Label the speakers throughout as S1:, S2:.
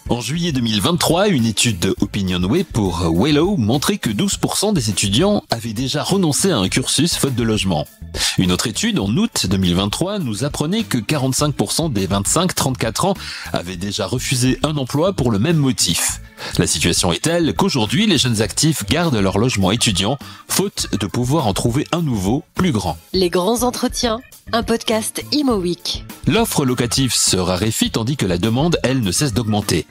S1: En juillet 2023, une étude de OpinionWay pour Wello montrait que 12% des étudiants avaient déjà renoncé à un cursus faute de logement. Une autre étude, en août 2023, nous apprenait que 45% des 25-34 ans avaient déjà refusé un emploi pour le même motif. La situation est telle qu'aujourd'hui, les jeunes actifs gardent leur logement étudiant, faute de pouvoir en trouver un nouveau, plus grand.
S2: Les grands entretiens, un podcast Imo Week.
S1: L'offre locative se raréfie tandis que la demande, elle, ne cesse d'augmenter.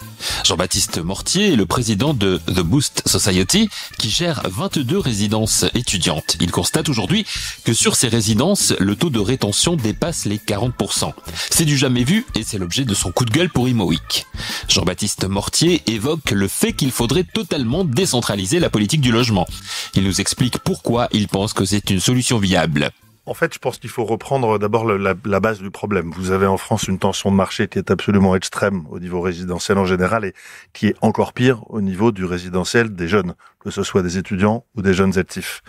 S1: Jean-Baptiste Mortier est le président de The Boost Society qui gère 22 résidences étudiantes. Il constate aujourd'hui que sur ces résidences, le taux de rétention dépasse les 40%. C'est du jamais vu et c'est l'objet de son coup de gueule pour Imo Week. Jean-Baptiste Mortier évoque le fait qu'il faudrait totalement décentraliser la politique du logement. Il nous explique pourquoi il pense que c'est une solution viable.
S3: En fait, je pense qu'il faut reprendre d'abord la base du problème. Vous avez en France une tension de marché qui est absolument extrême au niveau résidentiel en général et qui est encore pire au niveau du résidentiel des jeunes, que ce soit des étudiants ou des jeunes actifs.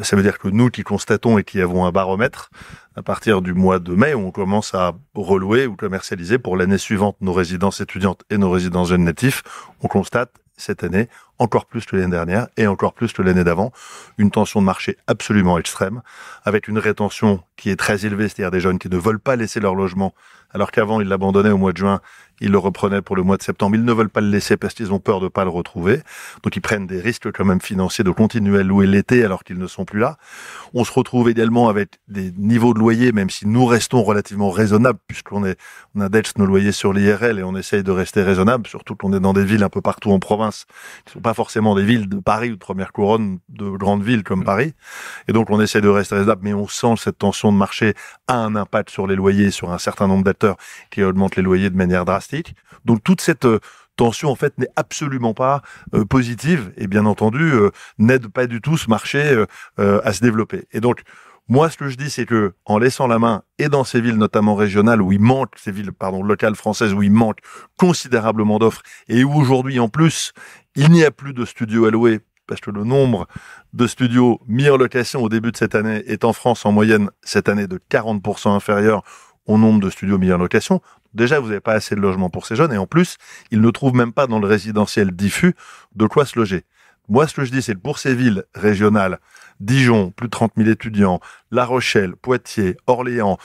S3: Ça veut dire que nous qui constatons et qui avons un baromètre, à partir du mois de mai, où on commence à relouer ou commercialiser pour l'année suivante nos résidences étudiantes et nos résidences jeunes natifs, on constate cette année, encore plus que l'année dernière et encore plus que l'année d'avant, une tension de marché absolument extrême, avec une rétention qui est très élevée, c'est-à-dire des jeunes qui ne veulent pas laisser leur logement, alors qu'avant ils l'abandonnaient au mois de juin, ils le reprenaient pour le mois de septembre, ils ne veulent pas le laisser parce qu'ils ont peur de pas le retrouver, donc ils prennent des risques quand même financiers de continuer à louer l'été alors qu'ils ne sont plus là. On se retrouve également avec des niveaux de loyer, même si nous restons relativement raisonnables, puisqu'on indexe nos loyers sur l'IRL et on essaye de rester raisonnable, surtout qu'on est dans des villes un peu partout en province, qui sont pas forcément des villes de Paris ou de première couronne, de grandes villes comme Paris. Et donc on essaie de rester raisonnable, mais on sent cette tension de marché a un impact sur les loyers, sur un certain nombre d'acteurs qui augmentent les loyers de manière drastique. Donc toute cette tension en fait n'est absolument pas positive et bien entendu n'aide pas du tout ce marché à se développer. Et donc moi ce que je dis c'est que en laissant la main et dans ces villes notamment régionales où il manque, ces villes locales françaises où il manque considérablement d'offres et où aujourd'hui en plus il n'y a plus de studios à louer parce que le nombre de studios mis en location au début de cette année est en France en moyenne cette année de 40% inférieur au nombre de studios mis en location. Déjà, vous n'avez pas assez de logements pour ces jeunes et en plus, ils ne trouvent même pas dans le résidentiel diffus de quoi se loger. Moi, ce que je dis, c'est que pour ces villes régionales, Dijon, plus de 30 000 étudiants, La Rochelle, Poitiers, Orléans,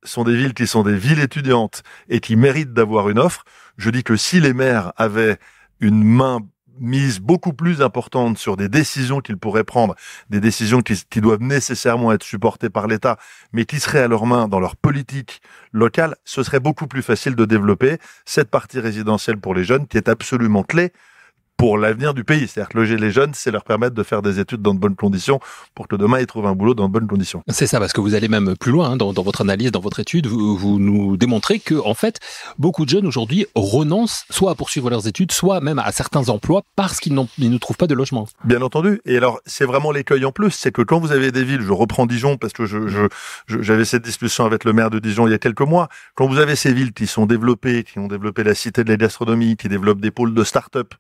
S3: sont des villes qui sont des villes étudiantes et qui méritent d'avoir une offre. Je dis que si les maires avaient une main mise beaucoup plus importante sur des décisions qu'ils pourraient prendre, des décisions qui doivent nécessairement être supportées par l'État, mais qui seraient à leur main dans leur politique locale, ce serait beaucoup plus facile de développer cette partie résidentielle pour les jeunes qui est absolument clé pour l'avenir du pays. C'est-à-dire que loger les jeunes, c'est leur permettre de faire des études dans de bonnes conditions pour que demain ils trouvent un boulot dans de bonnes conditions.
S4: C'est ça, parce que vous allez même plus loin dans votre analyse, dans votre étude. Vous nous démontrez que, en fait, beaucoup de jeunes aujourd'hui renoncent soit à poursuivre leurs études, soit même à certains emplois parce qu'ils ne trouvent pas de logement.
S3: Bien entendu. Et alors, c'est vraiment l'écueil en plus, c'est que quand vous avez des villes, je reprends Dijon parce que j'avais cette discussion avec le maire de Dijon il y a quelques mois, quand vous avez ces villes qui sont développées, qui ont développé la cité de la gastronomie, qui développent des pôles de start-up,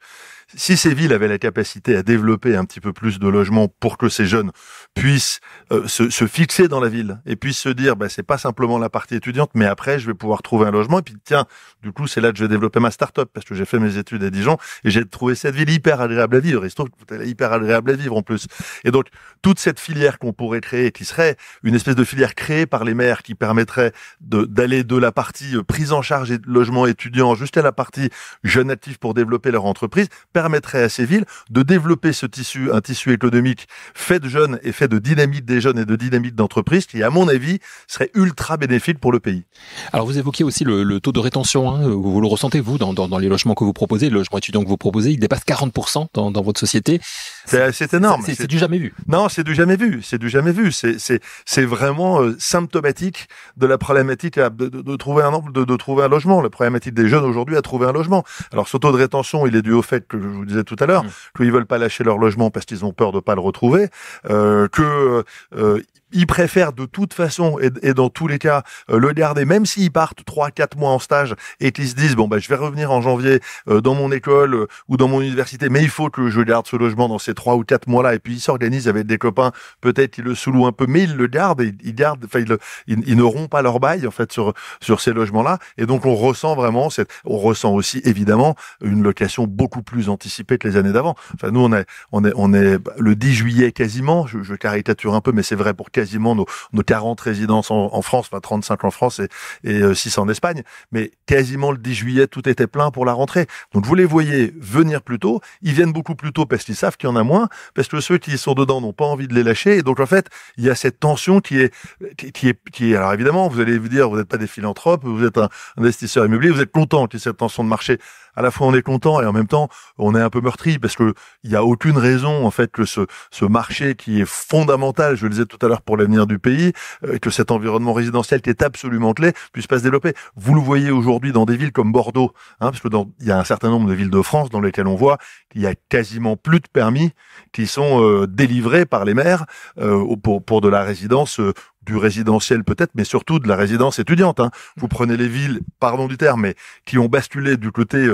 S3: si ces villes avaient la capacité à développer un petit peu plus de logements pour que ces jeunes puissent se fixer dans la ville et puissent se dire c'est pas simplement la partie étudiante, mais après je vais pouvoir trouver un logement et puis tiens, du coup c'est là que je vais développer ma start-up parce que j'ai fait mes études à Dijon et j'ai trouvé cette ville hyper agréable à vivre. Il se trouve qu'elle est hyper agréable à vivre en plus. Et donc toute cette filière qu'on pourrait créer, qui serait une espèce de filière créée par les maires qui permettrait d'aller de la partie prise en charge et logement étudiant jusqu'à la partie jeunes actifs pour développer leur entreprise, permettrait à ces villes de développer un tissu économique fait de jeunes et fait de dynamique des jeunes et de dynamique d'entreprises qui, à mon avis, serait ultra bénéfique pour le pays.
S4: Alors, vous évoquiez aussi le taux de rétention. Vous le ressentez, vous, dans les logements que vous proposez, le logement étudiant que vous proposez, il dépasse 40% dans votre société.
S3: C'est énorme.
S4: C'est du jamais vu.
S3: Non, c'est du jamais vu. C'est du jamais vu. C'est vraiment symptomatique de la problématique de trouver un logement. La problématique des jeunes aujourd'hui à trouver un logement. Alors, ce taux de rétention, il est dû au fait que je vous disais tout à l'heure, qu'ils veulent pas lâcher leur logement parce qu'ils ont peur de pas le retrouver, ils préfèrent de toute façon et dans tous les cas le garder, même s'ils partent 3-4 mois en stage et qu'ils se disent je vais revenir en janvier dans mon école ou dans mon université, mais il faut que je garde ce logement dans ces 3 ou 4 mois-là, et puis ils s'organisent avec des copains, peut-être qu'ils le sous-louent un peu, mais ils le gardent et ils ne rompent pas leur bail en fait sur ces logements-là, et donc on ressent aussi évidemment une location beaucoup plus anticipée que les années d'avant. Enfin nous on est le 10 juillet quasiment, je caricature un peu, mais c'est vrai pour quasiment nos 40 résidences en France, 35 en France et 6 en Espagne, mais quasiment le 10 juillet tout était plein pour la rentrée. Donc vous les voyez venir plus tôt, ils viennent beaucoup plus tôt parce qu'ils savent qu'il y en a moins, parce que ceux qui sont dedans n'ont pas envie de les lâcher, et donc en fait il y a cette tension qui est alors évidemment vous allez vous dire vous n'êtes pas des philanthropes, vous êtes un investisseur immobilier, vous êtes content qu'il y ait cette tension de marché. À la fois on est content et en même temps on est un peu meurtri parce que il y a aucune raison en fait que ce marché qui est fondamental, je le disais tout à l'heure, pour l'avenir du pays, que cet environnement résidentiel qui est absolument clé puisse pas se développer. Vous le voyez aujourd'hui dans des villes comme Bordeaux, parce que il y a un certain nombre de villes de France dans lesquelles on voit qu'il y a quasiment plus de permis qui sont délivrés par les maires pour de la résidence. Du résidentiel peut-être, mais surtout de la résidence étudiante. Vous prenez les villes, pardon du terme, mais qui ont basculé du côté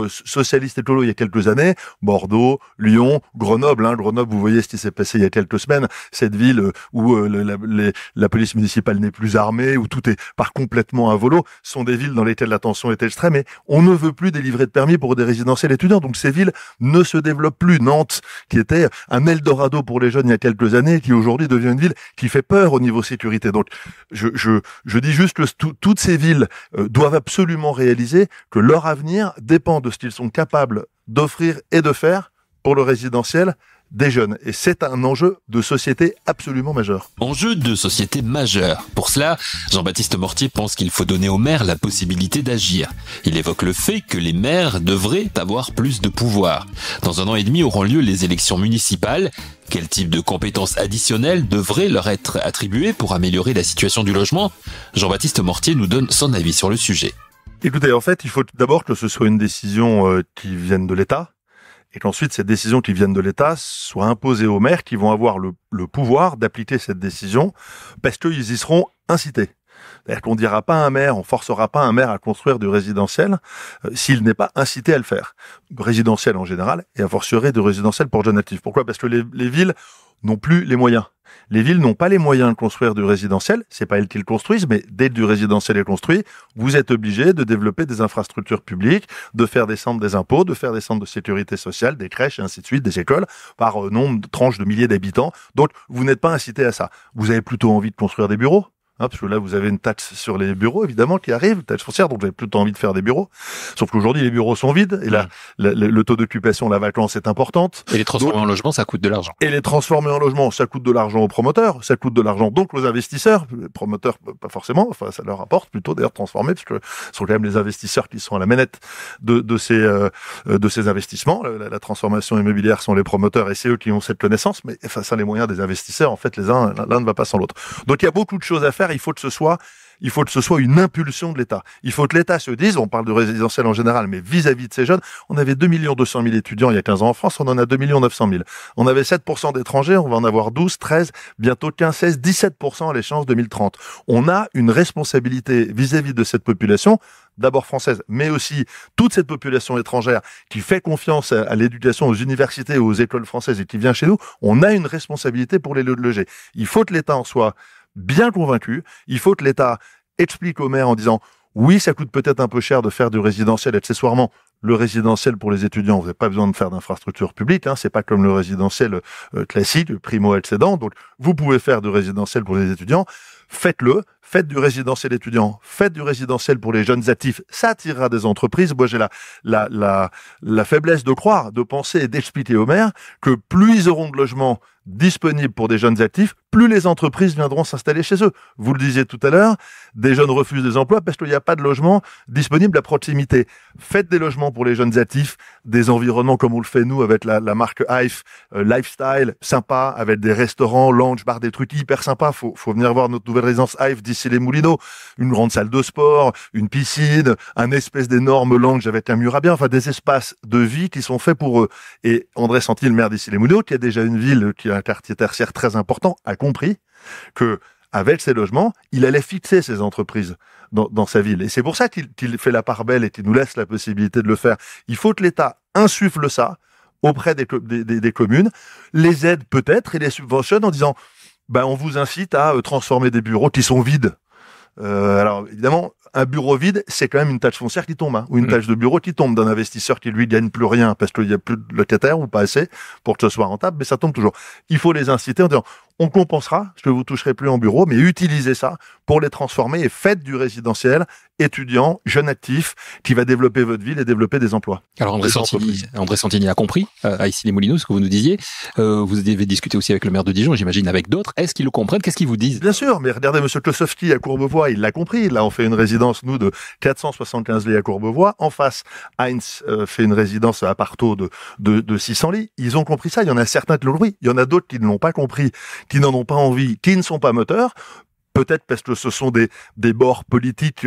S3: socialiste écolo il y a quelques années, Bordeaux, Lyon, Grenoble. Grenoble, vous voyez ce qui s'est passé il y a quelques semaines, cette ville où la police municipale n'est plus armée, où tout est part complètement à volo, sont des villes dans lesquelles la tension est extrême, et on ne veut plus délivrer de permis pour des résidentiels étudiants. Donc ces villes ne se développent plus. Nantes, qui était un Eldorado pour les jeunes il y a quelques années, qui aujourd'hui devient une ville qui fait peur au niveau sécurité. Donc, je dis juste que toutes ces villes doivent absolument réaliser que leur avenir dépend de ce qu'ils sont capables d'offrir et de faire pour le résidentiel des jeunes. Et c'est un enjeu de société absolument majeur.
S1: Enjeu de société majeur. Pour cela, Jean-Baptiste Mortier pense qu'il faut donner aux maires la possibilité d'agir. Il évoque le fait que les maires devraient avoir plus de pouvoir. Dans 1 an et demi auront lieu les élections municipales. Quel type de compétences additionnelles devraient leur être attribuées pour améliorer la situation du logement ? Jean-Baptiste Mortier nous donne son avis sur le sujet.
S3: Écoutez, en fait, il faut d'abord que ce soit une décision qui vienne de l'État, et qu'ensuite ces décisions qui viennent de l'État soient imposées aux maires qui vont avoir le pouvoir d'appliquer cette décision parce qu'ils y seront incités. C'est-à-dire qu'on dira pas à un maire, on forcera pas un maire à construire du résidentiel s'il n'est pas incité à le faire. Résidentiel en général, et a fortiori de résidentiel pour jeunes actifs. Pourquoi ? Parce que les villes n'ont plus les moyens. Les villes n'ont pas les moyens de construire du résidentiel, c'est pas elles qui le construisent, mais dès que du résidentiel est construit, vous êtes obligé de développer des infrastructures publiques, de faire descendre des impôts, de faire des centres de sécurité sociale, des crèches et ainsi de suite, des écoles, par nombre de tranches de milliers d'habitants. Donc, vous n'êtes pas incité à ça. Vous avez plutôt envie de construire des bureaux. Parce que là, vous avez une taxe sur les bureaux, évidemment, qui arrive, taxe foncière, donc vous avez plutôt envie de faire des bureaux. Sauf qu'aujourd'hui, les bureaux sont vides, et là, le taux d'occupation, la vacance est importante.
S4: Et les transformer en logement, ça coûte de l'argent.
S3: Et les transformer en logement, ça coûte de l'argent aux promoteurs, ça coûte de l'argent donc aux investisseurs. Les promoteurs, pas forcément, enfin, ça leur apporte plutôt d'ailleurs transformer, parce que ce sont quand même les investisseurs qui sont à la manette de ces investissements. La transformation immobilière sont les promoteurs, et c'est eux qui ont cette connaissance, mais face à les moyens des investisseurs, en fait, l'un ne va pas sans l'autre. Donc, il y a beaucoup de choses à faire. Il faut que ce soit une impulsion de l'État. Il faut que l'État se dise, on parle de résidentiel en général, mais vis-à-vis de ces jeunes, on avait 2 200 000 étudiants il y a 15 ans en France, on en a 2 900 000. On avait 7% d'étrangers, on va en avoir 12, 13, bientôt 15, 16, 17% à l'échéance 2030. On a une responsabilité vis-à-vis de cette population, d'abord française, mais aussi toute cette population étrangère qui fait confiance à l'éducation, aux universités, aux écoles françaises et qui vient chez nous. On a une responsabilité pour les loger. Il faut que l'État en soit bien convaincu, il faut que l'État explique aux maires en disant oui, ça coûte peut-être un peu cher de faire du résidentiel accessoirement. Le résidentiel pour les étudiants, vous n'avez pas besoin de faire d'infrastructures publiques, c'est pas comme le résidentiel classique, le primo-accédant. Donc, vous pouvez faire du résidentiel pour les étudiants. Faites-le, faites du résidentiel étudiant, faites du résidentiel pour les jeunes actifs, ça attirera des entreprises. Moi, j'ai la faiblesse de croire, de penser et d'expliquer aux maires que plus ils auront de logements disponibles pour des jeunes actifs, plus les entreprises viendront s'installer chez eux. Vous le disiez tout à l'heure, des jeunes refusent des emplois parce qu'il n'y a pas de logement disponible à proximité. Faites des logements pour les jeunes actifs, des environnements comme on le fait nous avec la marque Hive, lifestyle, sympa, avec des restaurants, lounge, bar, des trucs hyper sympas. Faut venir voir notre nouvelle résidence Hive d'ici les Moulineaux. Une grande salle de sport, une piscine, un espèce d'énorme lounge avec un mur à bien, enfin des espaces de vie qui sont faits pour eux. Et André Santi, le maire d'ici les Moulineaux, qui a déjà une ville, qui a un quartier tertiaire très important, a compris que avec ces logements, il allait fixer ces entreprises dans sa ville. Et c'est pour ça qu'il fait la part belle et qu'il nous laisse la possibilité de le faire. Il faut que l'État insuffle ça auprès des communes, les aide peut-être et les subventionne en disant on vous incite à transformer des bureaux qui sont vides. Alors évidemment, un bureau vide, c'est quand même une taxe foncière qui tombe, ou une taxe de bureau qui tombe d'un investisseur qui lui gagne plus rien parce qu'il y a plus de locataires ou pas assez pour que ce soit rentable, mais ça tombe toujours. Il faut les inciter en disant on compensera ce que vous toucherez plus en bureau, mais utilisez ça pour les transformer et faites du résidentiel étudiant, jeune actif, qui va développer votre ville et développer des emplois.
S4: Alors André Santini a compris à Issy-les-Moulineaux ce que vous nous disiez. Vous avez discuté aussi avec le maire de Dijon, j'imagine avec d'autres. Est-ce qu'ils le comprennent? Qu'est-ce qu'ils vous disent?
S3: Bien sûr, mais regardez Monsieur Klosowski à Courbevoie, il l'a compris. Là, on fait une résidence, nous, de 475 lits à Courbevoie. En face, Heinz fait une résidence à Parto de 600 lits. Ils ont compris ça. Il y en a certains qui l'ont compris. Il y en a d'autres qui ne l'ont pas compris, qui n'en ont pas envie, qui ne sont pas moteurs. Peut-être parce que ce sont des bords politiques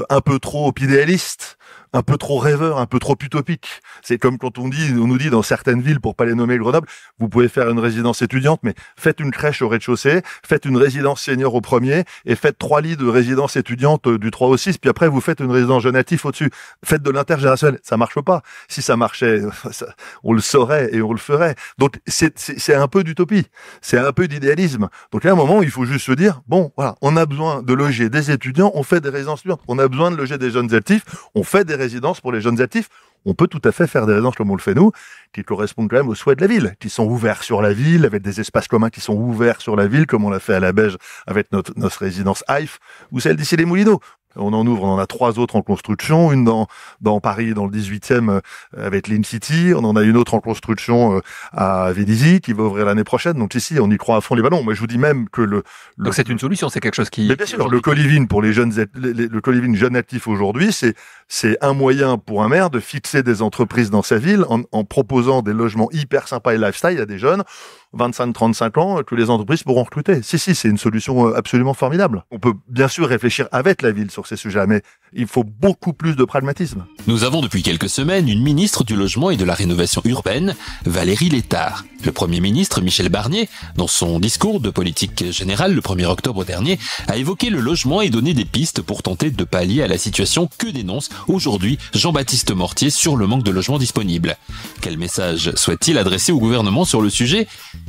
S3: un peu trop idéalistes, un peu trop rêveurs, un peu trop utopiques. C'est comme quand on nous dit dans certaines villes, pour pas les nommer Grenoble, vous pouvez faire une résidence étudiante, mais faites une crèche au rez-de-chaussée, faites une résidence senior au premier, et faites 3 lits de résidence étudiante du 3 au 6, puis après vous faites une résidence jeune actif au-dessus. Faites de l'intergénérationnel. Ça marche pas. Si ça marchait, on le saurait et on le ferait. Donc c'est un peu d'utopie. C'est un peu d'idéalisme. Donc à un moment, il faut juste se dire, bon, voilà, on a besoin de loger des étudiants, on fait des résidences étudiantes. On a besoin de loger des jeunes actifs, on fait des résidences pour les jeunes actifs. On peut tout à fait faire des résidences comme on le fait nous, qui correspondent quand même aux souhaits de la ville, qui sont ouverts sur la ville, avec des espaces communs qui sont ouverts sur la ville, comme on l'a fait à la Beige avec notre résidence Haïf, ou celle d'Issy-les-Moulineaux. On en a 3 autres en construction, une dans Paris, dans le 18e, avec Lean City. On en a une autre en construction à Vélizy, qui va ouvrir l'année prochaine. Donc ici, on y croit à fond les ballons. Moi, je vous dis même que
S4: Donc c'est une solution, c'est quelque chose qui...
S3: Mais bien sûr, le co-living pour les jeunes, le co-living jeune actif aujourd'hui, c'est un moyen pour un maire de fixer des entreprises dans sa ville en proposant des logements hyper sympas et lifestyle à des jeunes 25-35 ans que les entreprises pourront recruter. Si, c'est une solution absolument formidable. On peut bien sûr réfléchir avec la ville sur ces sujets, mais il faut beaucoup plus de pragmatisme.
S1: Nous avons depuis quelques semaines une ministre du Logement et de la Rénovation urbaine, Valérie Létard. Le Premier ministre, Michel Barnier, dans son discours de politique générale le 1er octobre dernier, a évoqué le logement et donné des pistes pour tenter de pallier à la situation que dénonce aujourd'hui Jean-Baptiste Mortier sur le manque de logements disponibles. Quel message souhaite-t-il adresser au gouvernement sur le sujet?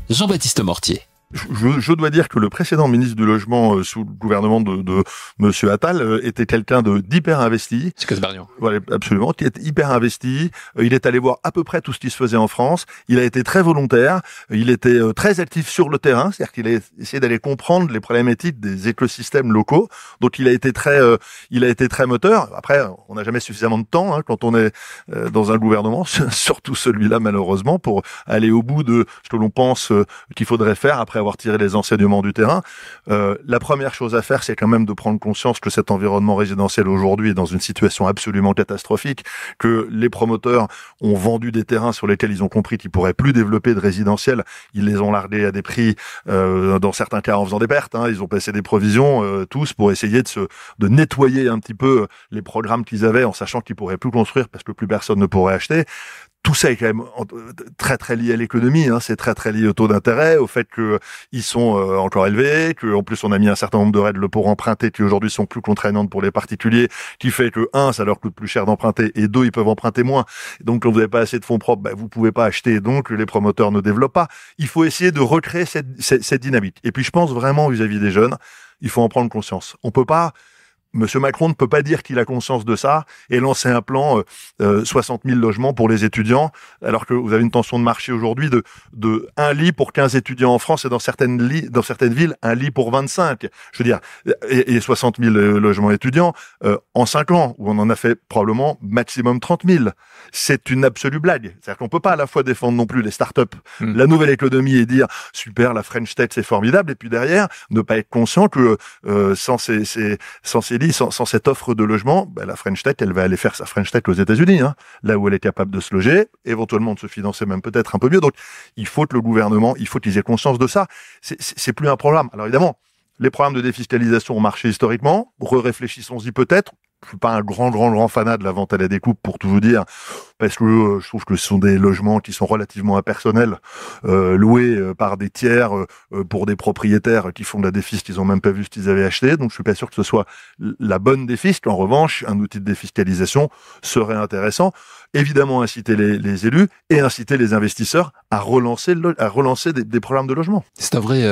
S1: Jean-Baptiste Mortier.
S3: Je dois dire que le précédent ministre du Logement sous le gouvernement de Monsieur Attal était quelqu'un d'hyper investi.
S4: C'est Casbarian.
S3: Voilà, absolument, qui est hyper investi. Il est allé voir à peu près tout ce qui se faisait en France. Il a été très volontaire. Il était très actif sur le terrain, c'est-à-dire qu'il a essayé d'aller comprendre les problématiques des écosystèmes locaux. Donc il a été très moteur. Après, on n'a jamais suffisamment de temps quand on est dans un gouvernement, surtout celui-là malheureusement, pour aller au bout de ce que l'on pense qu'il faudrait faire après avoir tiré les enseignements du terrain. La première chose à faire, c'est quand même de prendre conscience que cet environnement résidentiel aujourd'hui est dans une situation absolument catastrophique, que les promoteurs ont vendu des terrains sur lesquels ils ont compris qu'ils pourraient plus développer de résidentiel. Ils les ont largués à des prix, dans certains cas en faisant des pertes. Ils ont passé des provisions tous pour essayer de nettoyer un petit peu les programmes qu'ils avaient en sachant qu'ils pourraient plus construire parce que plus personne ne pourrait acheter. Tout ça est quand même très très lié à l'économie, c'est très très lié au taux d'intérêt, au fait que ils sont encore élevés, que en plus on a mis un certain nombre de règles pour emprunter qui aujourd'hui sont plus contraignantes pour les particuliers, qui fait que ça leur coûte plus cher d'emprunter et 2, ils peuvent emprunter moins. Donc quand vous n'avez pas assez de fonds propres, vous pouvez pas acheter, donc les promoteurs ne développent pas. Il faut essayer de recréer cette dynamique. Et puis je pense vraiment vis-à-vis des jeunes, il faut en prendre conscience. On peut pas Monsieur Macron ne peut pas dire qu'il a conscience de ça et lancer un plan 60 000 logements pour les étudiants, alors que vous avez une tension de marché aujourd'hui de 1 lit pour 15 étudiants en France et dans certaines villes, 1 lit pour 25. Je veux dire, et 60 000 logements étudiants en 5 ans, où on en a fait probablement maximum 30 000. C'est une absolue blague. C'est-à-dire qu'on peut pas à la fois défendre non plus les startups, la nouvelle économie et dire super, la French Tech c'est formidable, et puis derrière ne pas être conscient que sans cette offre de logement, la French Tech, elle va aller faire sa French Tech aux États-Unis, là où elle est capable de se loger, éventuellement de se financer même peut-être un peu mieux. Donc, il faut que le gouvernement, il faut qu'ils aient conscience de ça. C'est plus un programme. Alors évidemment, les programmes de défiscalisation ont marché historiquement. Réfléchissons-y peut-être. Je suis pas un grand fanat de la vente à la découpe, pour tout vous dire, parce que je trouve que ce sont des logements qui sont relativement impersonnels, loués par des tiers pour des propriétaires qui font de la défisque, ils ont même pas vu ce qu'ils avaient acheté. Donc je suis pas sûr que ce soit la bonne défisque. En revanche, un outil de défiscalisation serait intéressant. Évidemment, inciter les élus et inciter les investisseurs à relancer des programmes de logement.
S4: C'est un vrai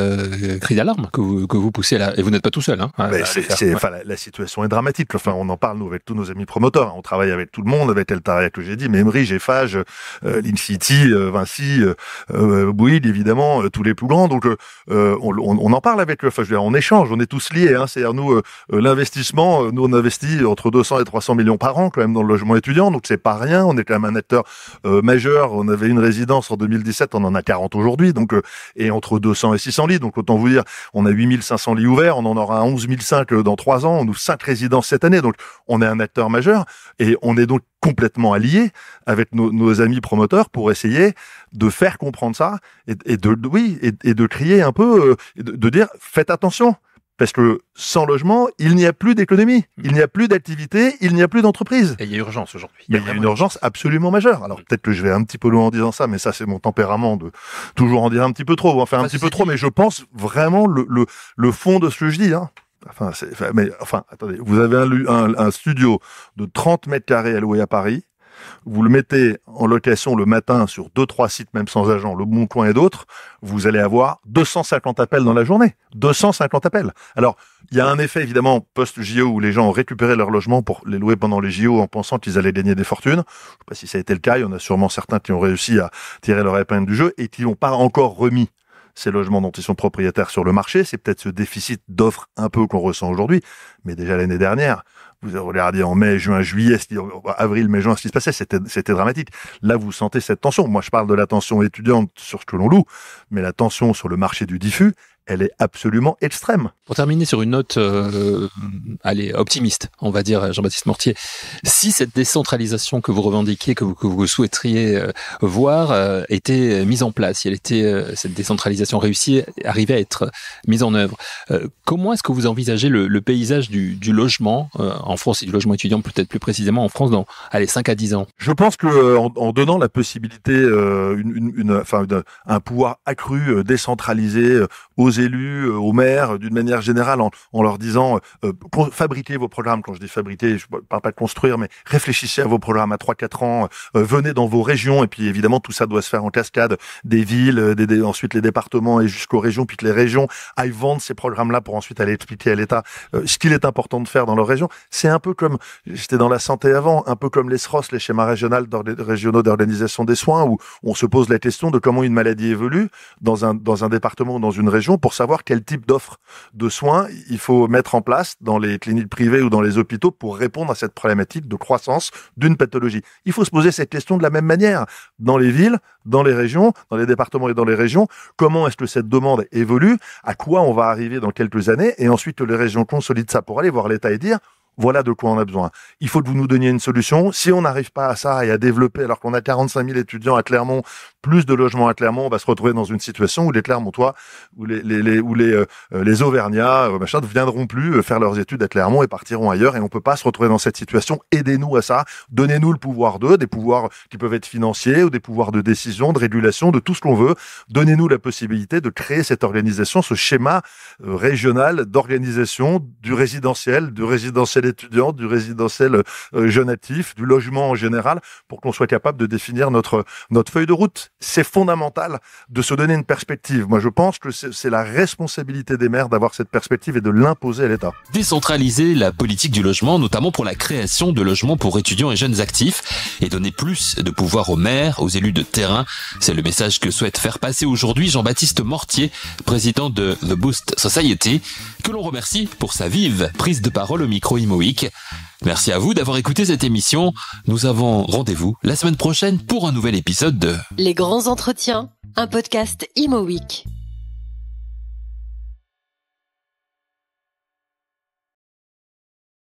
S4: cri d'alarme que vous poussez là, et vous n'êtes pas tout seul. Hein,
S3: la situation est dramatique. Enfin, on en parle nous avec tous nos amis promoteurs. On travaille avec tout le monde, avec Eltaria que j'ai dit, Memri, Eiffage, Lincity, Vinci, Bouygues, évidemment, tous les plus grands. Donc, on en parle avec eux. Enfin, je veux dire, on échange, on est tous liés. Hein. C'est-à-dire nous, l'investissement, nous on investit entre 200 et 300 millions par an quand même dans le logement étudiant. Donc c'est pas rien. On est quand même un acteur majeur. On avait une résidence en 2017, on en a 40 aujourd'hui. Donc et entre 200 et 600 lits. Donc autant vous dire, on a 8500 lits ouverts. On en aura 11 005 dans 3 ans. On ouvre 5 résidences cette année. Donc on est un acteur majeur et on est donc complètement alliés avec nos amis promoteurs pour essayer de faire comprendre ça et de crier un peu, de dire faites attention. Parce que sans logement, il n'y a plus d'économie, il n'y a plus d'activité, il n'y a plus d'entreprise.
S4: Et il y a urgence aujourd'hui.
S3: Il y a une urgence absolument majeure. Alors peut-être que je vais un petit peu loin en disant ça, mais ça c'est mon tempérament de toujours en dire un petit peu trop, enfin un petit peu trop, mais je pense vraiment le fond de ce que je dis. Hein. Attendez, vous avez un studio de 30 mètres carrés à louer à Paris. Vous le mettez en location le matin sur 2-3 sites, même sans agent, Le Bon Coin et d'autres, vous allez avoir 250 appels dans la journée. 250 appels. Alors, il y a un effet, évidemment, post-JO où les gens ont récupéré leur logement pour les louer pendant les JO en pensant qu'ils allaient gagner des fortunes. Je ne sais pas si ça a été le cas. Il y en a sûrement certains qui ont réussi à tirer leur épingle du jeu et qui n'ont pas encore remis ces logements dont ils sont propriétaires sur le marché. C'est peut-être ce déficit d'offres un peu qu'on ressent aujourd'hui. Mais déjà l'année dernière, vous regardez en mai, juin, juillet, avril, mai, juin, ce qui se passait, c'était dramatique. Là, vous sentez cette tension. Moi, je parle de la tension étudiante sur ce que l'on loue, mais la tension sur le marché du diffus, elle est absolument extrême.
S4: Pour terminer sur une note optimiste, on va dire, Jean-Baptiste Mortier, si cette décentralisation que vous revendiquez, que vous souhaiteriez voir, était mise en place, si elle était cette décentralisation réussie, arrivait à être mise en œuvre, comment est-ce que vous envisagez le paysage du logement en France et du logement étudiant, peut-être plus précisément en France, dans 5 à 10 ans?
S3: Je pense que en donnant la possibilité, un pouvoir accru, décentralisé aux élus, aux maires, d'une manière générale, en leur disant fabriquez vos programmes. Quand je dis fabriquer, je parle pas de construire, mais réfléchissez à vos programmes à 3-4 ans, venez dans vos régions, et puis évidemment tout ça doit se faire en cascade, des villes, ensuite les départements et jusqu'aux régions, puis que les régions aillent vendre ces programmes-là pour ensuite aller expliquer à l'État ce qu'il est important de faire dans leur région. C'est un peu comme, j'étais dans la santé avant, un peu comme les SROS, les schémas régionaux d'organisation des soins, où on se pose la question de comment une maladie évolue dans un département ou dans une région pour savoir quel type d'offre de soins il faut mettre en place dans les cliniques privées ou dans les hôpitaux pour répondre à cette problématique de croissance d'une pathologie. Il faut se poser cette question de la même manière dans les villes, dans les régions, dans les départements et dans les régions. Comment est-ce que cette demande évolue? À quoi on va arriver dans quelques années? Et ensuite que les régions consolident ça pour aller voir l'État et dire voilà de quoi on a besoin. Il faut que vous nous donniez une solution. Si on n'arrive pas à ça et à développer, alors qu'on a 45 000 étudiants à Clermont, plus de logements à Clermont, on va se retrouver dans une situation où les Clermontois, où les Auvergnats, ne viendront plus faire leurs études à Clermont et partiront ailleurs. Et on peut pas se retrouver dans cette situation. Aidez-nous à ça. Donnez-nous le pouvoir des pouvoirs qui peuvent être financiers ou des pouvoirs de décision, de régulation, de tout ce qu'on veut. Donnez-nous la possibilité de créer cette organisation, ce schéma régional d'organisation du résidentiel étudiant, du résidentiel jeune actif, du logement en général, pour qu'on soit capable de définir notre feuille de route. C'est fondamental de se donner une perspective. Moi, je pense que c'est la responsabilité des maires d'avoir cette perspective et de l'imposer à l'État.
S1: Décentraliser la politique du logement, notamment pour la création de logements pour étudiants et jeunes actifs, et donner plus de pouvoir aux maires, aux élus de terrain. C'est le message que souhaite faire passer aujourd'hui Jean-Baptiste Mortier, président de The Boost Society, que l'on remercie pour sa vive prise de parole au micro Imo Week. Merci à vous d'avoir écouté cette émission. Nous avons rendez-vous la semaine prochaine pour un nouvel épisode de
S2: Les grands entretiens, un podcast Imo Week.